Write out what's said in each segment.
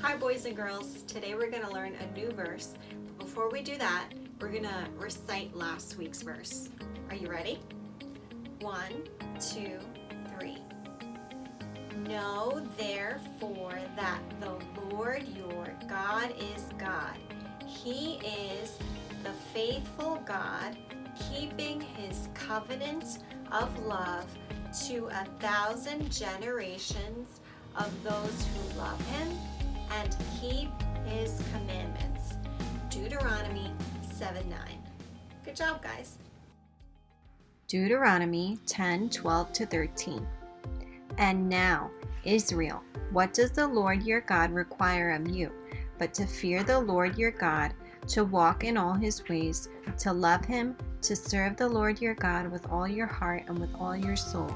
Hi boys and girls, today we're going to learn a new verse. But before we do that, we're going to recite last week's verse. Are you ready? 1, 2, 3. Know therefore that the Lord your God is God. He is the faithful God, keeping his covenant of love to 1,000 generations of those who love him and keep his commandments. Deuteronomy 7:9. Good job, guys. Deuteronomy 10:12-13. And now, Israel, what does the Lord your God require of you, but to fear the Lord your God, to walk in all his ways, to love him, to serve the Lord your God with all your heart and with all your soul,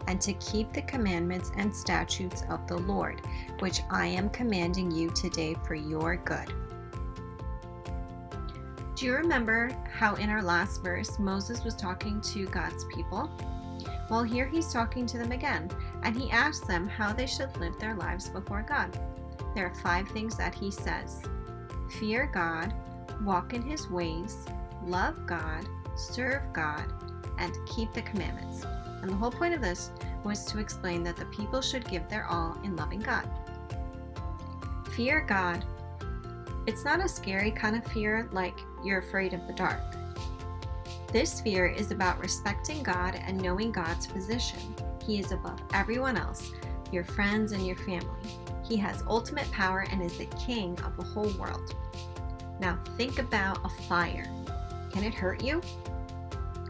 and to keep the commandments and statutes of the Lord, which I am commanding you today for your good. Do you remember how in our last verse Moses was talking to God's people? Well, here he's talking to them again, and he asks them how they should live their lives before God. There are 5 things that he says: fear God, walk in his ways, love God, serve God, and keep the commandments. And the whole point of this was to explain that the people should give their all in loving God. Fear God. It's not a scary kind of fear like you're afraid of the dark. This fear is about respecting God and knowing God's position. He is above everyone else, your friends and your family. He has ultimate power and is the king of the whole world. Now think about a fire. Can it hurt you?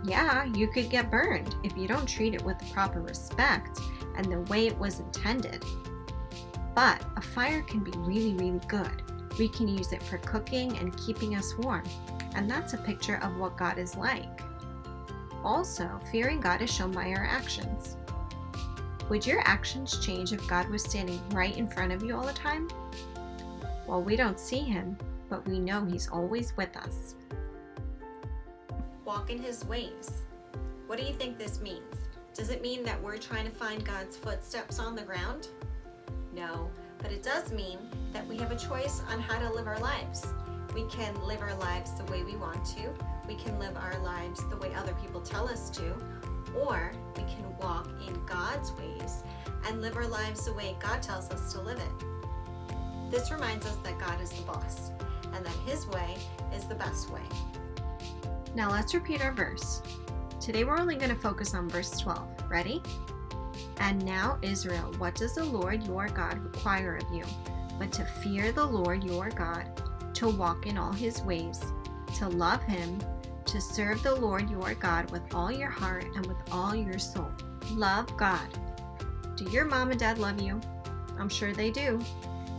Yeah, you could get burned if you don't treat it with the proper respect and the way it was intended. But a fire can be really, really good. We can use it for cooking and keeping us warm, and that's a picture of what God is like. Also, fearing God is shown by our actions. Would your actions change if God was standing right in front of you all the time? Well, we don't see him, but we know he's always with us. Walk in his ways. What do you think this means? Does it mean that we're trying to find God's footsteps on the ground? No, but it does mean that we have a choice on how to live our lives. We can live our lives the way we want to. We can live our lives the way other people tell us to. Or we can walk in God's ways and live our lives the way God tells us to live it. This reminds us that God is the boss and that his way is the best way. Now let's repeat our verse. Today we're only going to focus on verse 12. Ready? And now, Israel, what does the Lord your God require of you, but to fear the Lord your God, to walk in all his ways, to love him, to serve the Lord your God with all your heart and with all your soul. Love God. Do your mom and dad love you? I'm sure they do.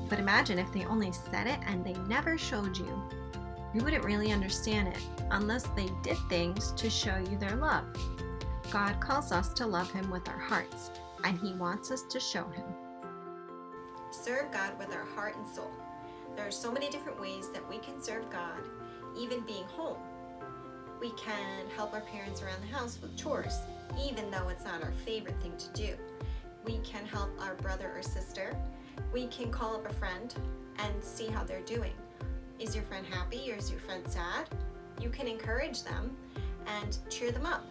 But imagine if they only said it and they never showed you. You wouldn't really understand it unless they did things to show you their love. God calls us to love him with our hearts, and he wants us to show him. Serve God with our heart and soul. There are so many different ways that we can serve God, even being home. We can help our parents around the house with chores, even though it's not our favorite thing to do. We can help our brother or sister. We can call up a friend and see how they're doing. Is your friend happy or is your friend sad? You can encourage them and cheer them up.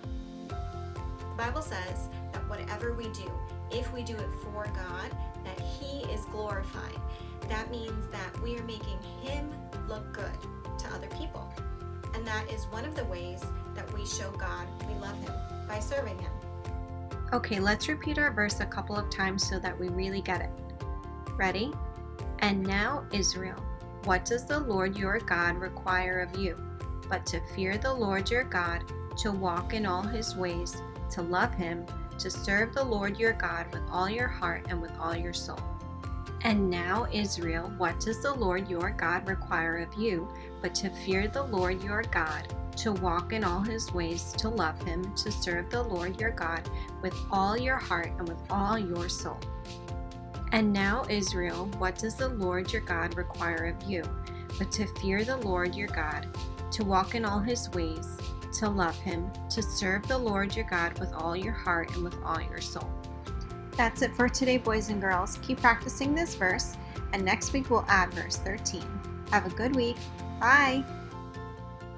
The Bible says that whatever we do, if we do it for God, that he is glorified. That means that we are making him look good to other people. And that is one of the ways that we show God we love him, by serving him. Okay, let's repeat our verse a couple of times so that we really get it. Ready? And now, Israel, what does the Lord your God require of you, but to fear the Lord your God, to walk in all his ways, to love him, to serve the Lord your God with all your heart and with all your soul. And now, Israel, what does the Lord your God require of you, but to fear the Lord your God, to walk in all his ways, to love him, to serve the Lord your God with all your heart and with all your soul. And now, Israel, what does the Lord your God require of you, but to fear the Lord your God, to walk in all his ways, to love him, to serve the Lord your God with all your heart and with all your soul. That's it for today, boys and girls. Keep practicing this verse, and next week we'll add verse 13. Have a good week. Bye!